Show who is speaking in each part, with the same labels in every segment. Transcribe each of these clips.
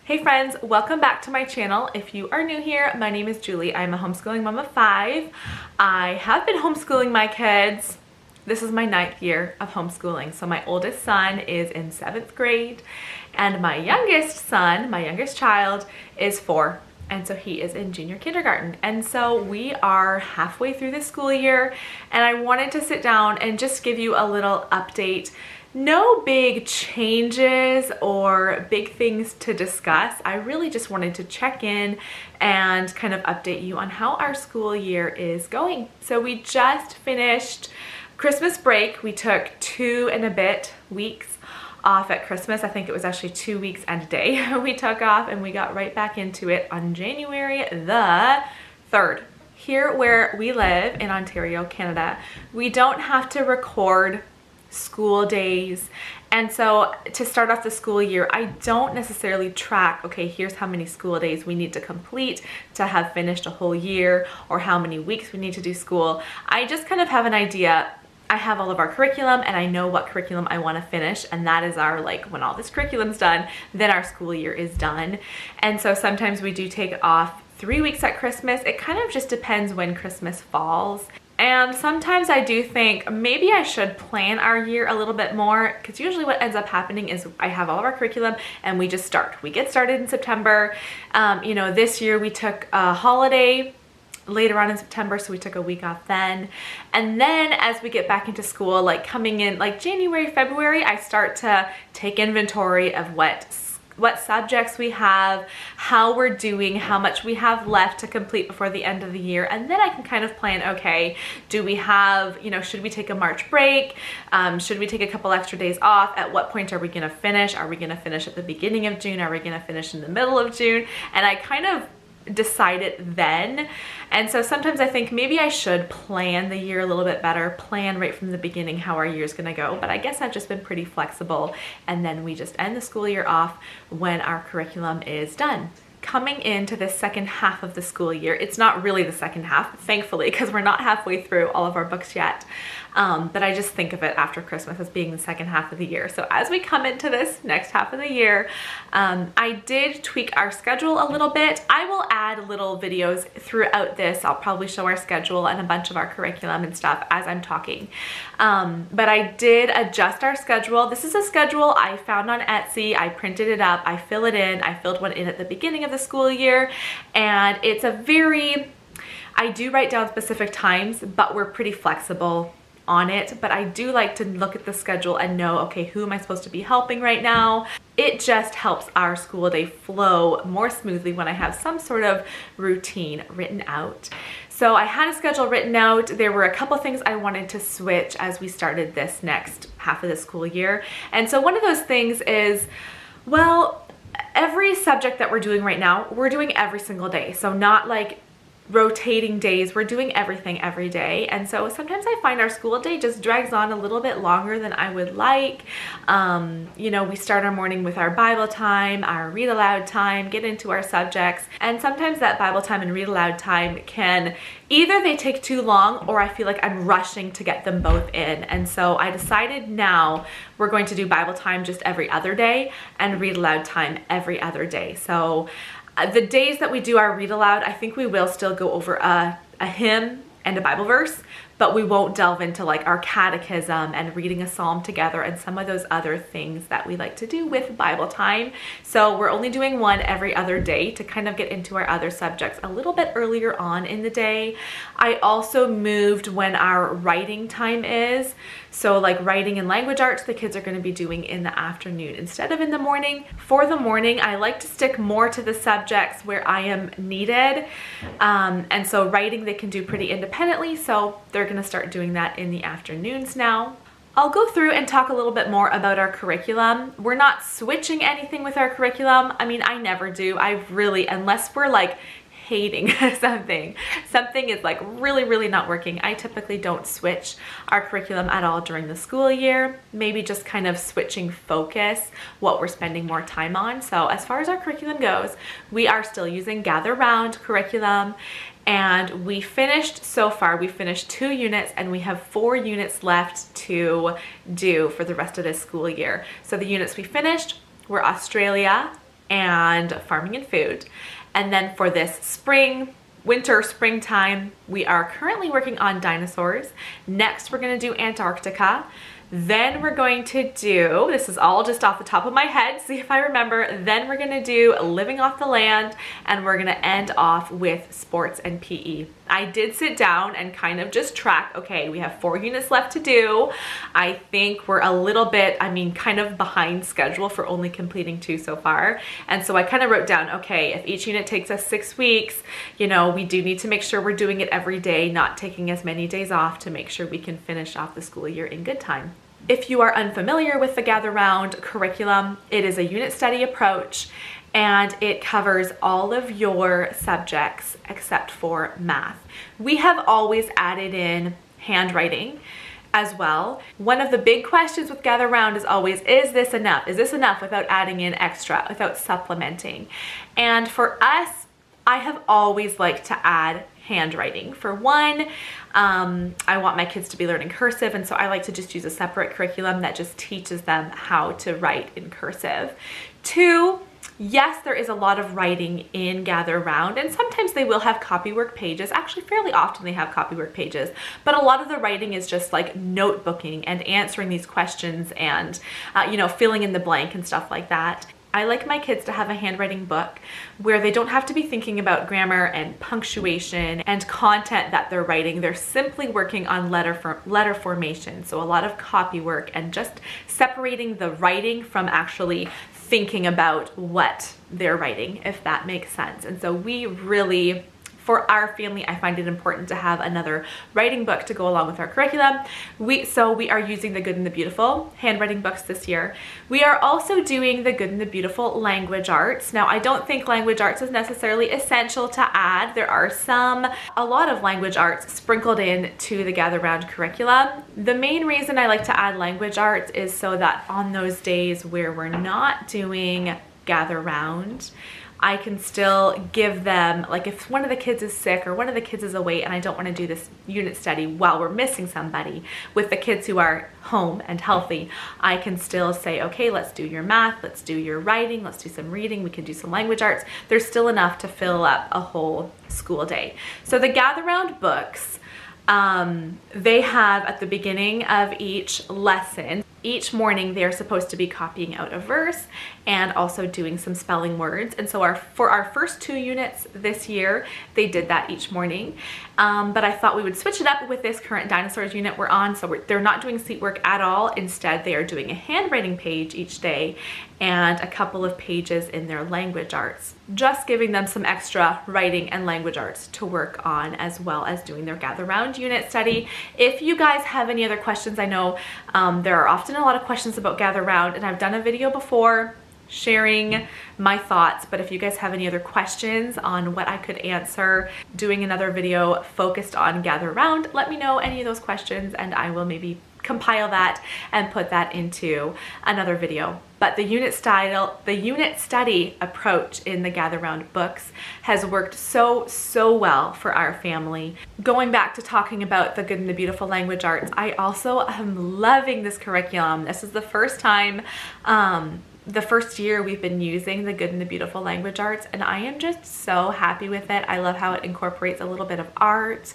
Speaker 1: Hey friends, welcome back to my channel. If you are new here, my name is Julie. I'm a homeschooling mom of 5. I have been homeschooling my kids. This is my 9th year of homeschooling. So my oldest son is in 7th grade and my youngest son, my youngest child, is 4. And so he is in junior kindergarten. And so we are halfway through the school year and I wanted to sit down and just give you a little update. No big changes or big things to discuss. I really just wanted to check in and kind of update you on how our school year is going. So we just finished Christmas break. We took 2 and a bit weeks off at Christmas. I think it was actually 2 weeks and a day we took off, and we got right back into it on January the 3rd. Here where we live in Ontario, Canada, we don't have to record school days, and so to start off the school year, I don't necessarily track, okay, here's how many school days we need to complete to have finished a whole year, or how many weeks we need to do school. I just kind of have an idea. I have all of our curriculum and I know what curriculum I want to finish, and that is our, like, when all this curriculum's done, then our school year is done. And so sometimes we do take off 3 weeks at Christmas. It kind of just depends when Christmas falls. And sometimes I do think maybe I should plan our year a little bit more, because usually what ends up happening is I have all of our curriculum and we just start. We get started in September. You know, this year we took a holiday later on in September, so we took a week off then. And then as we get back into school, like coming in like January, February, I start to take inventory of what subjects we have, how we're doing, how much we have left to complete before the end of the year. And then I can kind of plan, okay, do we have, you know, should we take a March break? Should we take a couple extra days off? At what point are we gonna finish? Are we gonna finish at the beginning of June? Are we gonna finish in the middle of June? And I kind of decide it then. And so sometimes I think maybe I should plan the year a little bit better, plan right from the beginning how our year is gonna go. But I guess I've just been pretty flexible, and then we just end the school year off when our curriculum is done. Coming into the second half of the school year, it's not really the second half, thankfully, because we're not halfway through all of our books yet. But I just think of it after Christmas as being the second half of the year. So as we come into this next half of the year, I did tweak our schedule a little bit. I will add little videos throughout this. I'll probably show our schedule and a bunch of our curriculum and stuff as I'm talking. But I did adjust our schedule. This is a schedule I found on Etsy. I printed it up, I fill it in. I filled one in at the beginning of the school year, and it's a very, I do write down specific times, but we're pretty flexible on it. But I do like to look at the schedule and know, okay, who am I supposed to be helping right now? It just helps our school day flow more smoothly when I have some sort of routine written out. So I had a schedule written out. There were a couple things I wanted to switch as we started this next half of the school year. And so one of those things is, well, every subject that we're doing right now, we're doing every single day. So not like rotating days, we're doing everything every day. And so sometimes I find our school day just drags on a little bit longer than I would like. You know, we start our morning with our Bible time, our read aloud time, get into our subjects. And sometimes that Bible time and read aloud time can, either they take too long or I feel like I'm rushing to get them both in. And so I decided now we're going to do Bible time just every other day and read aloud time every other day. So the days that we do our read aloud, I think we will still go over a hymn and a Bible verse, but we won't delve into like our catechism and reading a psalm together and some of those other things that we like to do with Bible time. So we're only doing one every other day to kind of get into our other subjects a little bit earlier on in the day. I also moved when our writing time is. So like writing and language arts, the kids are going to be doing in the afternoon instead of in the morning. For the morning, I like to stick more to the subjects where I am needed. And so writing they can do pretty independently. So they're going to start doing that in the afternoons now. I'll go through and talk a little bit more about our curriculum. We're not switching anything with our curriculum. I mean, I never do. I really, unless we're like hating something is like really not working, I typically don't switch our curriculum at all during the school year. Maybe just kind of switching focus, what we're spending more time on. So as far as our curriculum goes, we are still using Gather Round curriculum, and we finished, so far we finished 2 units and we have 4 units left to do for the rest of this school year. So the units we finished were Australia, and farming and food. And then for this springtime, we are currently working on dinosaurs. Next, we're gonna do Antarctica. Then we're going to do, this is all just off the top of my head, see if I remember, then we're gonna do living off the land, and we're gonna end off with sports and PE. I did sit down and kind of just track, okay, we have 4 units left to do. I think we're a little bit, kind of behind schedule for only completing 2 so far. And so I kind of wrote down, okay, if each unit takes us 6 weeks, we do need to make sure we're doing it every day, not taking as many days off to make sure we can finish off the school year in good time. If you are unfamiliar with the Gather Round curriculum, it is a unit study approach, and it covers all of your subjects except for math. We have always added in handwriting as well. One of the big questions with Gather Round is always, is this enough? Is this enough without adding in extra, without supplementing? And for us, I have always liked to add handwriting. For one, I want my kids to be learning cursive, and so I like to just use a separate curriculum that just teaches them how to write in cursive. 2, yes, there is a lot of writing in Gather Round, and sometimes they will have copywork pages. Actually, fairly often they have copywork pages, but a lot of the writing is just like notebooking and answering these questions and, filling in the blank and stuff like that. I like my kids to have a handwriting book where they don't have to be thinking about grammar and punctuation and content that they're writing. They're simply working on letter formation. So a lot of copy work and just separating the writing from actually thinking about what they're writing, if that makes sense. And so we really, for our family, I find it important to have another writing book to go along with our curriculum. So we are using the Good and the Beautiful handwriting books this year. We are also doing the Good and the Beautiful language arts. Now, I don't think language arts is necessarily essential to add. There are a lot of language arts sprinkled in to the Gather Round curriculum. The main reason I like to add language arts is so that on those days where we're not doing Gather Round, I can still give them, like if one of the kids is sick or one of the kids is away and I don't want to do this unit study while we're missing somebody, with the kids who are home and healthy, I can still say, okay, let's do your math, let's do your writing, let's do some reading, we can do some language arts. There's still enough to fill up a whole school day. So the Gather Round books, they have at the beginning of each lesson, each morning they're supposed to be copying out a verse and also doing some spelling words. And so for our first 2 units this year, they did that each morning. But I thought we would switch it up with this current dinosaurs unit we're on. So they're not doing seat work at all. Instead, they are doing a handwriting page each day and a couple of pages in their language arts, just giving them some extra writing and language arts to work on, as well as doing their Gather Round unit study. If you guys have any other questions, I know there are often a lot of questions about Gather Round, and I've done a video before sharing my thoughts, but if you guys have any other questions on what I could answer, doing another video focused on Gather Round, let me know any of those questions and I will maybe compile that and put that into another video. But the unit study approach in the Gather Round books has worked so well for our family. Going back to talking about the Good and the Beautiful language arts, I also am loving this curriculum. This is the first time, the first year we've been using the Good and the Beautiful language arts, and I am just so happy with it. I love how it incorporates a little bit of art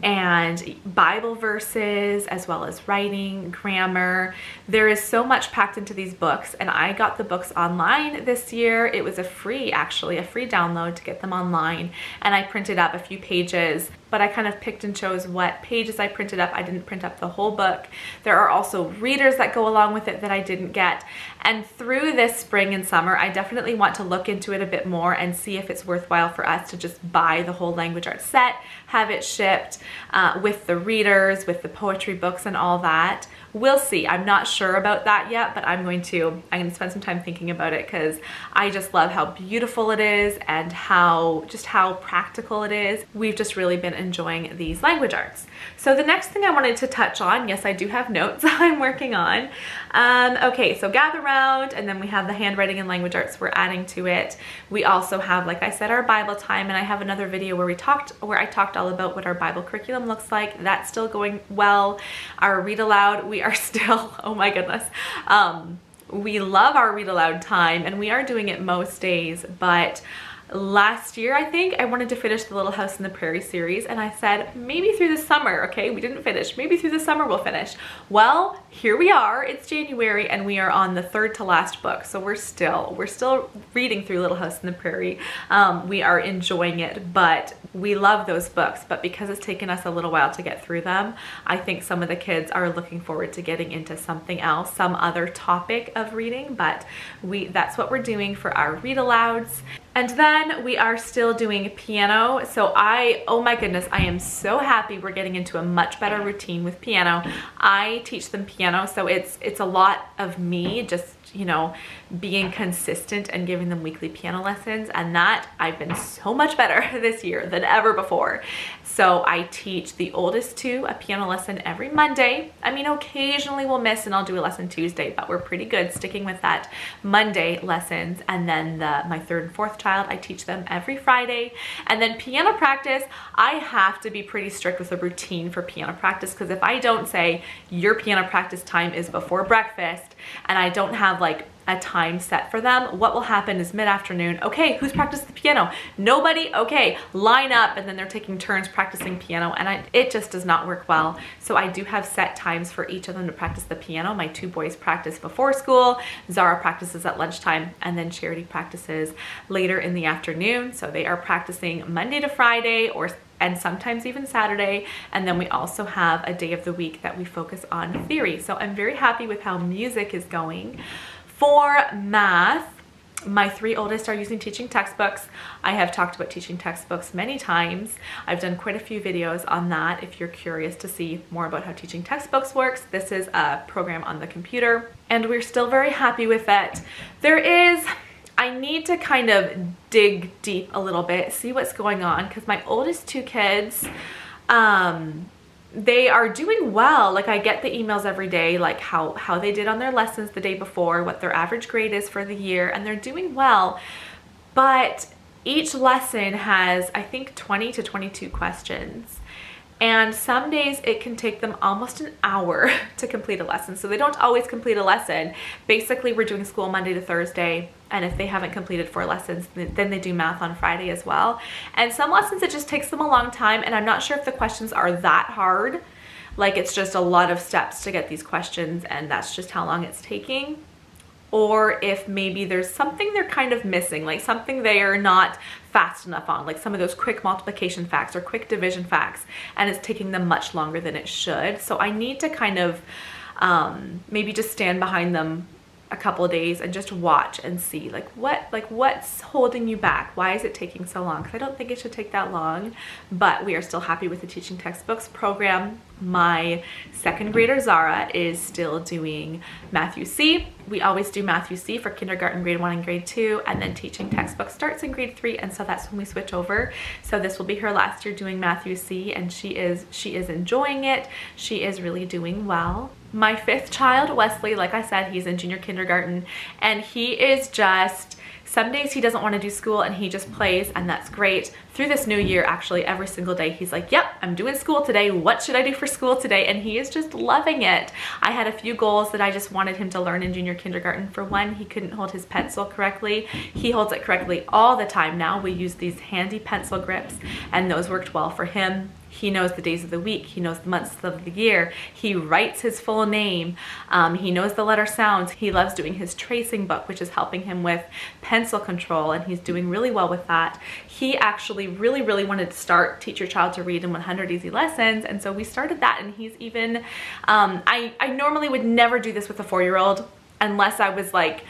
Speaker 1: and Bible verses, as well as writing, grammar. There is so much packed into these books, and I got the books online this year. It was a free download to get them online, and I printed up a few pages, but I kind of picked and chose what pages I printed up. I didn't print up the whole book. There are also readers that go along with it that I didn't get. And through this spring and summer, I definitely want to look into it a bit more and see if it's worthwhile for us to just buy the whole language arts set, have it shipped with the readers, with the poetry books and all that. We'll see. I'm not sure about that yet, but I'm going to spend some time thinking about it, because I just love how beautiful it is and how practical it is. We've just really been enjoying these language arts. So the next thing I wanted to touch on, yes, I do have notes I'm working on. Okay, so Gather Round, and then we have the handwriting and language arts we're adding to it. We also have, like I said, our Bible time, and I have another video where I talked all about what our Bible curriculum looks like. That's still going well. Our read aloud, we are still, oh my goodness, We love our read aloud time and we are doing it most days, but last year, I think, I wanted to finish the Little House on the Prairie series, and I said, maybe through the summer, okay? We didn't finish. Maybe through the summer we'll finish. Well, here we are. It's January, and we are on the third to last book, so we're still reading through Little House on the Prairie. We are enjoying it, but we love those books, but because it's taken us a little while to get through them, I think some of the kids are looking forward to getting into something else, some other topic of reading, but that's what we're doing for our read alouds. And then we are still doing piano. So oh my goodness, I am so happy we're getting into a much better routine with piano. I teach them piano, so it's a lot of me just, you know, being consistent and giving them weekly piano lessons, and that I've been so much better this year than ever before. So I teach the oldest two a piano lesson every Monday. I mean, occasionally we'll miss and I'll do a lesson Tuesday, but we're pretty good sticking with that Monday lessons. And then my third and fourth child, I teach them every Friday. And then piano practice, I have to be pretty strict with a routine for piano practice, because if I don't say your piano practice time is before breakfast and I don't have like a time set for them, what will happen is mid-afternoon, okay, who's practiced the piano? Nobody? Okay, line up, and then they're taking turns practicing piano, and it just does not work well. So I do have set times for each of them to practice the piano. My two boys practice before school, Zara practices at lunchtime, and then Charity practices later in the afternoon. So they are practicing Monday to Friday, and sometimes even Saturday. And then we also have a day of the week that we focus on theory. So I'm very happy with how music is going. For math, my three oldest are using teaching textbooks. I have talked about teaching textbooks many times. I've done quite a few videos on that. If you're curious to see more about how teaching textbooks works, this is a program on the computer, and we're still very happy with it. I need to kind of dig deep a little bit, see what's going on, because my oldest two kids, they are doing well. Like, I get the emails every day, like how they did on their lessons the day before, what their average grade is for the year, and they're doing well. But each lesson has, I think, 20 to 22 questions. And some days it can take them almost an hour to complete a lesson. So they don't always complete a lesson. Basically, we're doing school Monday to Thursday. And if they haven't completed 4 lessons, then they do math on Friday as well. And some lessons, it just takes them a long time. And I'm not sure if the questions are that hard. Like, it's just a lot of steps to get these questions, and that's just how long it's taking. Or if maybe there's something they're kind of missing, like something they are not fast enough on, like some of those quick multiplication facts or quick division facts, and it's taking them much longer than it should. So I need to kind of maybe just stand behind them a couple of days and just watch and see what's holding you back. Why is it taking so long? Because I don't think it should take that long, but we are still happy with the teaching textbooks program. My second grader Zara is still doing Matthew C. We always do Matthew C for kindergarten, grade 1 and grade 2, and then teaching textbook starts in grade 3, and so that's when we switch over. So this will be her last year doing Matthew C, and she is enjoying it. She is really doing well. My fifth child, Wesley, like I said, he's in junior kindergarten, and he is just, some days he doesn't want to do school and he just plays, and that's great. Through this new year, actually, every single day, he's like, yep, I'm doing school today. What should I do for school today? And he is just loving it. I had a few goals that I just wanted him to learn in junior kindergarten. For one, he couldn't hold his pencil correctly. He holds it correctly all the time now. We use these handy pencil grips, and those worked well for him. He knows the days of the week. He knows the months of the year. He writes his full name. He knows the letter sounds. He loves doing his tracing book, which is helping him with pencil control, and he's doing really well with that. He actually really wanted to start Teach Your Child to Read in 100 Easy Lessons, and so we started that, and he's even, I normally would never do this with a 4-year-old unless I was like,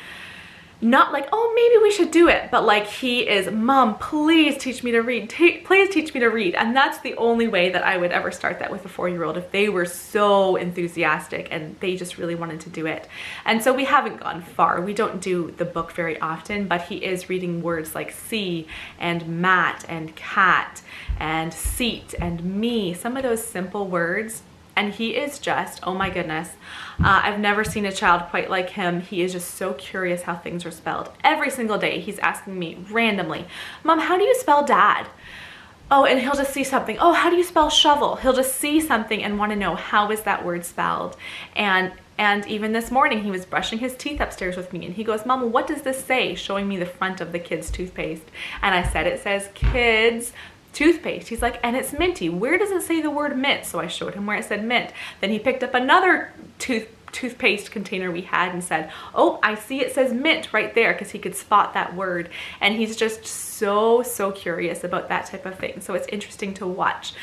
Speaker 1: not like, oh, maybe we should do it, but like, he is, Mom, please teach me to read. Please teach me to read. And that's the only way that I would ever start that with a 4-year-old, if they were so enthusiastic and they just really wanted to do it. And so we haven't gone far. We don't do the book very often, but he is reading words like see and mat and cat and seat and me, some of those simple words. And he is just, oh my goodness, I've never seen a child quite like him. He is just so curious how things are spelled. Every single day he's asking me randomly, Mom, how do you spell dad? Oh, and he'll just see something. Oh, how do you spell shovel? He'll just see something and want to know, how is that word spelled? And And even this morning, he was brushing his teeth upstairs with me and he goes, "Mama, what does this say?" Showing me the front of the kids' toothpaste. And I said, "It says kids toothpaste." He's like, "And it's minty. Where does it say the word mint?" So I showed him where it said mint. Then he picked up another toothpaste container we had and said, "Oh, I see it says mint right there," because he could spot that word. And he's just so curious about that type of thing. So it's interesting to watch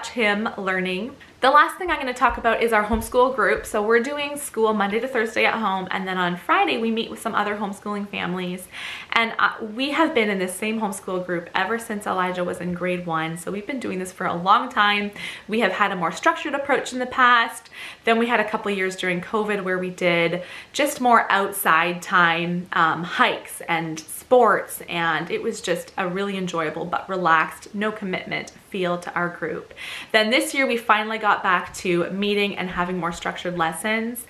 Speaker 1: him learning. The last thing I'm going to talk about is our homeschool group. So we're doing school Monday to Thursday at home, and then on Friday we meet with some other homeschooling families. And we have been in this same homeschool group ever since Elijah was in grade 1. So we've been doing this for a long time. We have had a more structured approach in the past. Then we had a couple years during COVID where we did just more outside time, hikes and sports, and it was just a really enjoyable but relaxed, no commitment feel to our group. Then this year we finally got back to meeting and having more structured lessons.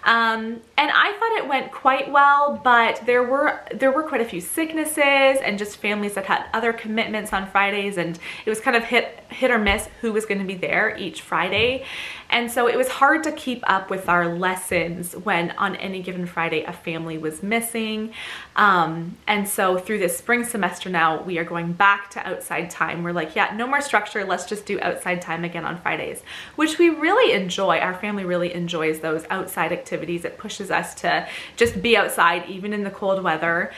Speaker 1: And I thought it went quite well, but there were quite a few sicknesses and just families that had other commitments on Fridays, and it was kind of hit or miss who was going to be there each Friday. And so it was hard to keep up with our lessons when on any given Friday a family was missing. And so through this spring semester now, we are going back to outside time. We're like, yeah, no more structure. Let's just do outside time again on Fridays, which we really enjoy. Our family really enjoys those outside activities. It pushes us to just be outside even in the cold weather.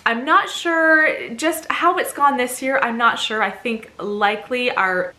Speaker 1: I'm not sure just how it's gone this year. I'm not sure. I think likely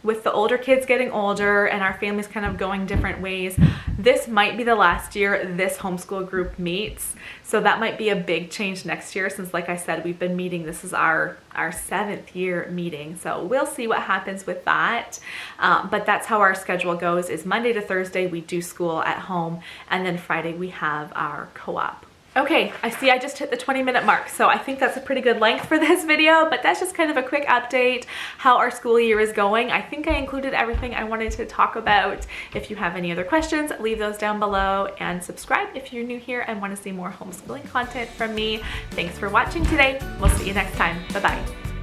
Speaker 1: with the older kids getting older and our families kind of going different ways, this might be the last year this homeschool group meets. So that might be a big change next year, since like I said, we've been meeting, this is our 7th year meeting. So we'll see what happens with that. But that's how our schedule goes, is Monday to Thursday we do school at home, and then Friday we have our co-op. Okay, I see I just hit the 20-minute mark, so I think that's a pretty good length for this video, but that's just kind of a quick update how our school year is going. I think I included everything I wanted to talk about. If you have any other questions, leave those down below, and subscribe if you're new here and want to see more homeschooling content from me. Thanks for watching today. We'll see you next time. Bye-bye.